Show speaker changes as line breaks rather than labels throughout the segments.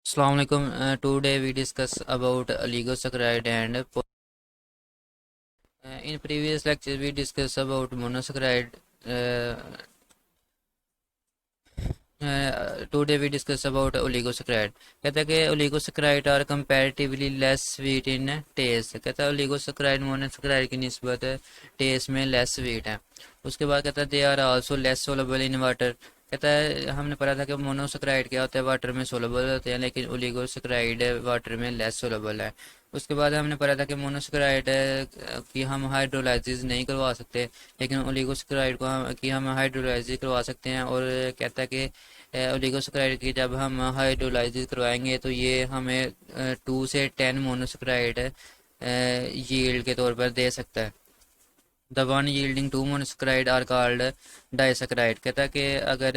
Assalamu alaikum. Today we discuss about oligosaccharide and in previous lecture we discussed about monosaccharide. Uh, Today we discuss about oligosaccharide. कहता है कि oligosaccharide are comparatively less sweet in taste. कहता है oligosaccharide monosaccharide की निस्बत test में less sweet है। उसके बाद कहता है they are also less soluble in water. कहता है हमने पढ़ा था कि मोनोसेक्राइड क्या होता है, वाटर में सोलबल होते हैं, लेकिन ओलिगोसेक्राइड वाटर में लेस सोलबल है। उसके बाद हमने पढ़ा था कि मोनोसेक्राइड की हम हाइड्रोलाइसिस नहीं करवा सकते, लेकिन ओलिगोसेक्राइड की हम हाइड्रोलाइसिस करवा सकते हैं। और कहता है कि ओलिगोसेक्राइड की जब हम हाइड्रोलाइसिस करवाएंगे तो ये हमें 2 से 10 मोनोसेक्राइड यील्ड के तौर पर दे सकता है। The one yielding two monosaccharide are called disaccharide. कहता है कि अगर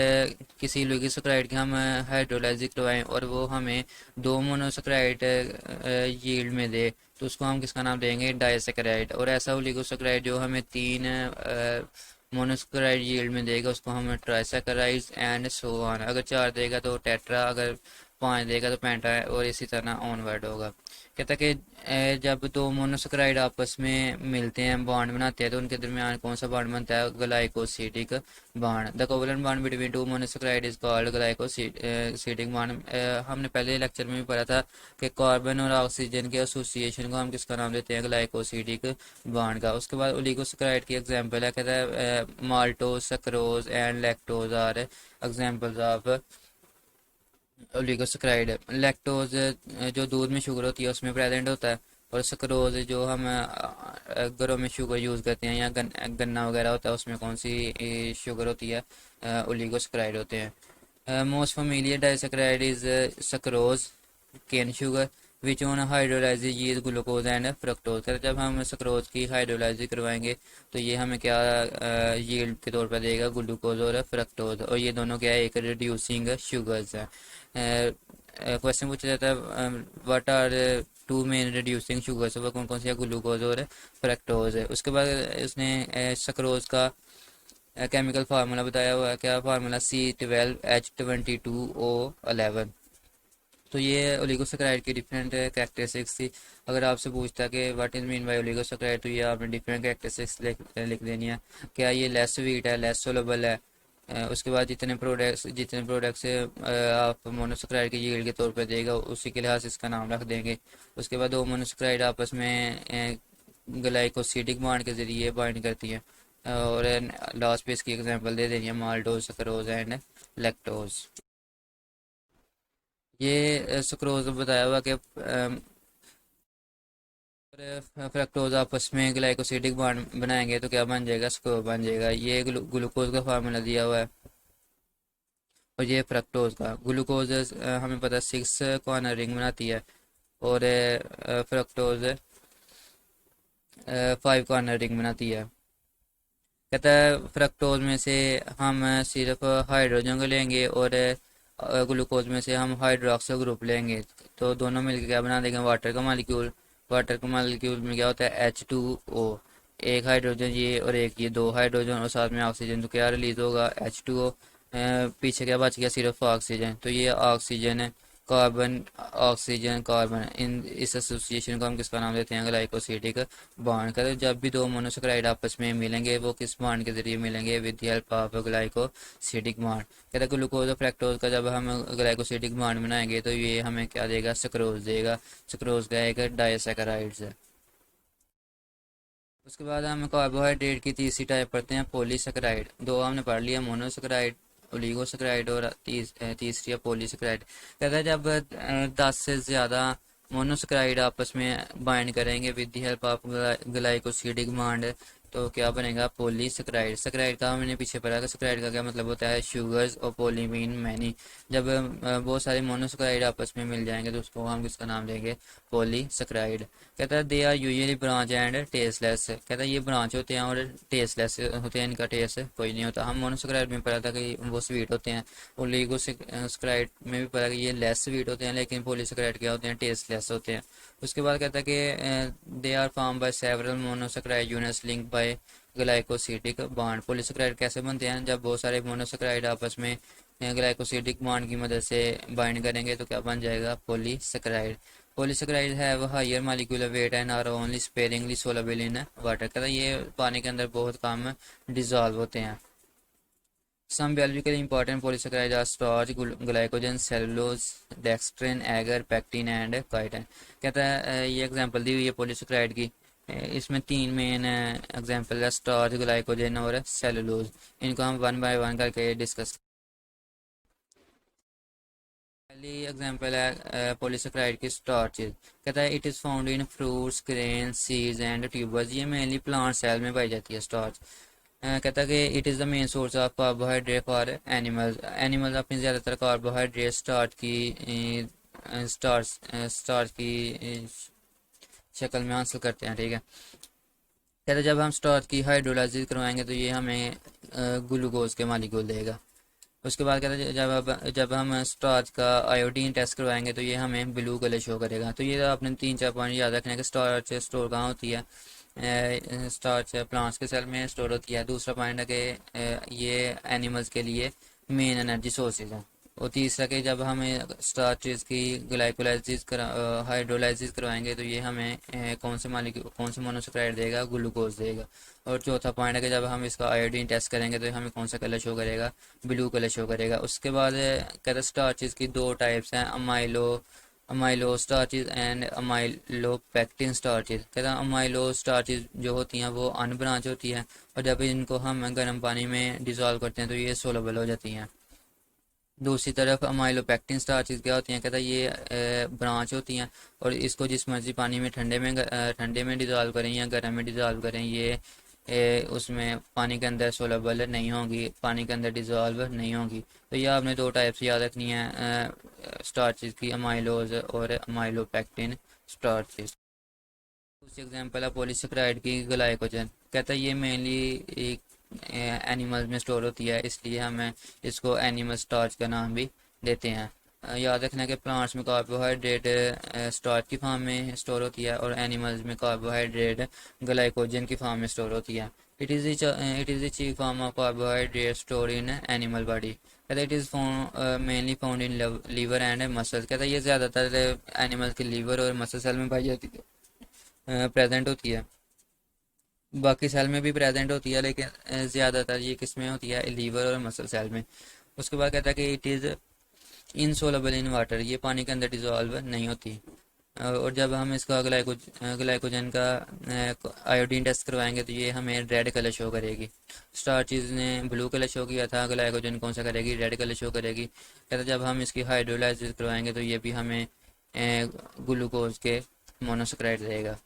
किसी ओलिगोसेक्राइड की हम हाइड्रोलाइसिस करवाएं और वो हमें 2 मोनोसेक्राइड यील्ड में दे तो उसको हम किसका नाम देंगे, डाइसेक्राइड। और ऐसा ओलिगोसेक्राइड जो हमें 3 मोनोसेक्राइड यील्ड में देगा उसको हम ट्राइसेक्राइड एंड सो ऑन। अगर 4 देगा तो टेट्रा, अगर 5 देगा तो पेंटा, और इसी तरह ऑनवर्ड होगा। कहता है कि जब 2 मोनोसेक्राइड आपस में मिलते हैं, बॉन्ड बनाते हैं, तो उनके दरमियान कौन सा बॉन्ड बनता है, glycosidic bond. The covalent bond between 2 monosaccharide is called glycosidic bond. हमने पहले लेक्चर में भी पढ़ा था कि कार्बन और ऑक्सीजन के एसोसिएशन को हम किसका नाम देते हैं, ग्लाइकोसिडिक बॉन्ड का। उसके बाद ओलिगोसेक्राइड की एग्जांपल है, कहता है maltose, sucrose and lactose are examples of oligosaccharide. Lactose जो दूध में शुगर होती है उसमें प्रेजेंट होता है, और सक्रोज जो हम घरों में शुगर यूज़ करते हैं या गन्ना वगैरह होता है उसमें कौन सी शुगर होती है, ओलिगोसेक्राइड होते हैं। Most familiar disaccharide is sucrose, cane sugar, which on hydrolysis yield glucose and fructose. कर जब हम सक्रोज की हाइड्रोलाइजिस करवाएंगे तो ये हमें क्या यील्ड के तौर पर देगा, ग्लूकोज और फ्रक्टोज। और ये दोनों क्या है, एक रिड्यूसिंग शुगर्स है। क्वेश्चन पूछा जाता है what are 2 main reducing sugars, वो कौन कौन सी है, ग्लूकोज और फ्रक्टोज है। उसके बाद इसने सक्रोज का केमिकल फार्मूला बताया हुआ है, क्या फार्मूला, C12H22O11। तो ये ओलिगोसेक्राइड की डिफरेंट कैरेक्टरिस्टिक्स थी। अगर आपसे पूछता है कि what is mean by oligosaccharide, तो ये आपने डिफरेंट कैरेक्टरिस्टिक्स लिख देनी है। क्या ये लेस स्वीट है, लेस सोलबल है। उसके बाद जितने प्रोडक्ट्स आप मोनोसेक्राइड की यील्ड के तौर पर देगा उसी के लिहाज से इसका नाम रख देंगे। उसके बाद 2 मोनोसेक्राइड आपस में ग्लाइकोसिडिक बॉन्ड के जरिए बाइंड करती हैं। और लास्ट पे इसकी एग्जांपल दे देनी है, माल्टोज, सक्रोज एंड लैक्टोज। ये सुक्रोज बताया हुआ कि फ्रक्टोज आपस में ग्लाइकोसिडिक बॉन्ड बनाएंगे तो क्या बन जाएगा, सुक्रोज बन जाएगा। ये ग्लूकोज का फार्मूला दिया हुआ है, और ये फ्रक्टोज का। ग्लूकोज हमें पता है 6 कॉर्नर रिंग बनाती है, और फ्रक्टोज 5 कॉर्नर रिंग बनाती है। कहता है फ्रक्टोज में से हम सिर्फ हाइड्रोजन को लेंगे, और ग्लूकोज में से हम हाइड्रोक्सिल ग्रुप लेंगे, तो दोनों मिलकर क्या बना देंगे, वाटर का मालिक्यूल। वाटर का मालिक्यूल में क्या होता है, H2O। एक हाइड्रोजन ये और एक ये, 2 हाइड्रोजन और साथ में ऑक्सीजन, तो क्या रिलीज होगा, H2O। पीछे क्या बच गया, सिर्फ ऑक्सीजन, तो ये ऑक्सीजन है। कार्बन, ऑक्सीजन, कार्बन, इन इस एसोसिएशन को हम किसका नाम देते हैं, ग्लाइकोसिडिक बॉन्ड का। तो जब भी 2 मोनोसेक्राइड आपस में मिलेंगे वो किस बॉन्ड के जरिए मिलेंगे, with the help of glycosidic bond. कहते हैं ग्लूकोज और फ्रक्टोज का जब हम ग्लाइकोसिडिक बॉन्ड बनाएंगे तो ये हमें क्या देगा, सक्रोज देगा। सक्रोज का एक डाइसेक्राइड्स है। उसके बाद हम कार्बोहाइड्रेट की तीसरी टाइप पढ़ते हैं, पॉलीसेक्राइड। दो हमने पढ़ लिया, मोनोसेक्राइड, ओलिगोसेक्राइड, और तीसरी है पॉलीसेक्राइड। कहता है जब 10 से ज़्यादा मोनोसेक्राइड आपस में बाइंड करेंगे with the help of glycosidic bond तो क्या बनेगा, पॉलीसेक्राइड। सेक्राइड का हमने पीछे पढ़ा था, सेक्राइड का क्या मतलब होता है, शुगर्स, और पॉली मीन मैनी। जब बहुत सारे मोनोसेक्राइड आपस में मिल जाएंगे तो उसको हम किसका नाम देंगे, पॉलीसेक्राइड। कहता है they are usually branch and tasteless. कहता है ये ब्रांच होते हैं और टेस्टलेस होते हैं, इनका टेस्ट कोई नहीं होता। हम मोनोसेक्राइड में पढ़ा था कि वो स्वीट होते हैं, ओलिगोसेक्राइड में भी पढ़ा कि ये लेस स्वीट होते हैं, लेकिन पॉलीसेक्राइड क्या होते हैं, टेस्टलेस होते हैं। उसके बाद कहता है कि they are form by several monosaccharide units link by glycosidic bond. Polysaccharide कैसे बनते हैं? जब बहुत सारे मोनोसेकेराइड आपस में ग्लाइकोसिडिक बॉन्ड की मदद से बाइंड करेंगे तो क्या बन जाएगा? Polysaccharide. Polysaccharide have higher molecular weight and are only sparingly soluble in water. कहता है ये पानी के अंदर बहुत कम डिजॉल्व होते हैं। Some biologically important polysaccharides are starch, glycogen, cellulose, dextrin, agar, pectin and chitin। कहता है ये एग्जांपल दी हुई है पॉलीसेकेराइड की। इसमें तीन मेन एग्जांपल है, स्टार्च, ग्लाइकोजन और सेलुलोज। इनको हम वन बाय वन करके डिस्कस। पहली एग्जांपल है पॉलीसेकेराइड की स्टार्चेज। कहता है it is found in fruits, grain, seeds and tubers. ये मेनली प्लांट सेल में पाई जाती है स्टार्च। कहता है कि it is the main source of carbohydrate for animals. Animals अपनी ज़्यादातर कार्बोहाइड्रेट स्टार्च की शक्ल में हासिल करते हैं। ठीक है, कहते हैं जब हम स्टार्च की हाइड्रोलाइसिस करवाएंगे तो ये हमें ग्लूकोज के मालिक्यूल देगा। उसके बाद कहते हैं जब हम स्टार्च का आयोडीन टेस्ट करवाएंगे तो ये हमें ब्लू कलर शो करेगा। तो ये आपने 3-4 पॉइंट याद रखने के स्टार्च स्टोर कहाँ होती है? स्टार्च प्लांट्स के सेल में स्टोर होती है। दूसरा पॉइंट है कि ये एनिमल्स के लिए मेन एनर्जी सोर्सेज हैं। और तीसरा कि जब हमें स्टार्चेस की हाइड्रोलाइसिस करवाएंगे तो ये हमें कौन से मोनोसेकेराइड देगा? ग्लूकोज देगा। और चौथा पॉइंट है कि जब हम इसका आयोडीन टेस्ट करेंगे तो हमें कौन सा कलर शो करेगा? ब्लू कलर शो करेगा। उसके बाद कहते हैं स्टार्चेस की दो टाइप्स हैं, अमाइलो स्टार्चेज एंड अमाइलोपेक्टिन स्टार्चेज। कहते हैं अमाइलो स्टार्चेज जो होती हैं वो अनब्रांच होती है और जब इनको हम गर्म पानी में डिज़ोल्व करते हैं तो ये सोलबल हो जाती हैं। दूसरी तरफ अमाइलोपेक्टिन स्टार्चेज क्या होती हैं? कहता है ये ब्रांच होती हैं और इसको जिस मर्जी पानी में ठंडे में डिज़ोल्व करें या गर्म में डिज़ोल्व करें ये उसमें पानी के अंदर सोलबल नहीं होंगी, पानी के अंदर डिज़ोल्व नहीं होंगी। तो ये आपने दो टाइप से याद रखनी है स्टार्चेज की, अमाइलोज और अमाइलोपेक्टिन स्टार्चेज। दूसरी एग्जांपल है पॉलीसेकेराइड की ग्लाइकोजन। कहता है ये मेनली एनिमल्स में स्टोर होती है, इसलिए हमें इसको एनिमल स्टार्च का नाम भी देते हैं। याद रखना कि प्लांट्स में कार्बोहाइड्रेट स्टार्च की फॉर्म में स्टोर होती है और एनिमल्स में कार्बोहाइड्रेट ग्लाइकोजन की फॉर्म में स्टोर होती है। It is the chief form of carbohydrate store in animal body. कहता है it is mainly found in liver and muscles. कहता है ये ज़्यादातर एनिमल्स के लीवर और मसल सेल में पाई जाती है, प्रेजेंट होती है। बाकी सेल में भी प्रेजेंट होती है लेकिन ज़्यादातर ये किस में होती है? लीवर और मसल सेल में। उसके बाद कहता है कि इट इज़ इनसोलबल इन वाटर। ये पानी के अंदर डिज़ोल्व नहीं होती। और जब हम इसका ग्लाइकोजन का आयोडीन टेस्ट करवाएंगे तो ये हमें रेड कलर शो करेगी। स्टार्चेज ने ब्लू कलर शो किया था, ग्लाइकोजन कौन सा करेगी? रेड कलर शो करेगी। कहता जब हम इसकी हाइड्रोलाइसिस करवाएंगे तो ये भी हमें ग्लूकोज के मोनोसेकेराइड देगा।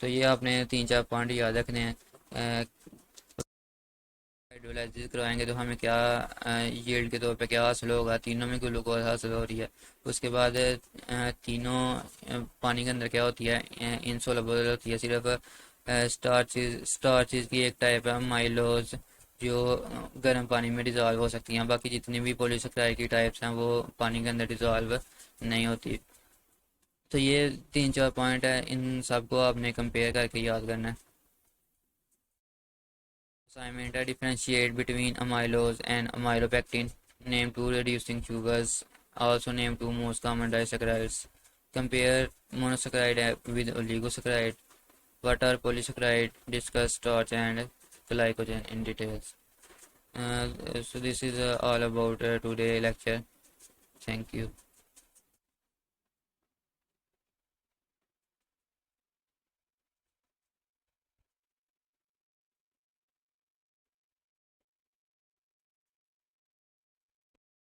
तो ये आपने 3-4 पॉइंट याद रखने हैं। हाइड्रोलाइसिस करवाएंगे तो हमें क्या यील्ड के तौर पे क्या हासिल होगा? तीनों में ग्लूकोज हासिल हो रही है। उसके बाद तीनों पानी के अंदर क्या होती है? इनसोलबल होती है। सिर्फ स्टार्चेज की एक टाइप है माइलोज जो गर्म पानी में डिज़ोल्व हो सकती हैं। बाकी जितनी भी पॉलीसेकेराइड की टाइप्स हैं वो पानी के अंदर डिज़ोल्व नहीं होती। तो ये 3-4 पॉइंट है, इन सबको आपने कंपेयर करके याद करना है। Assignment है differentiate between amylose and amylopectin. Name two reducing sugars. Also name two most common disaccharides. Compare monosaccharide with oligosaccharide. What are polysaccharide? Discuss starch and glycogen in details. So this is all about today lecture. Thank you.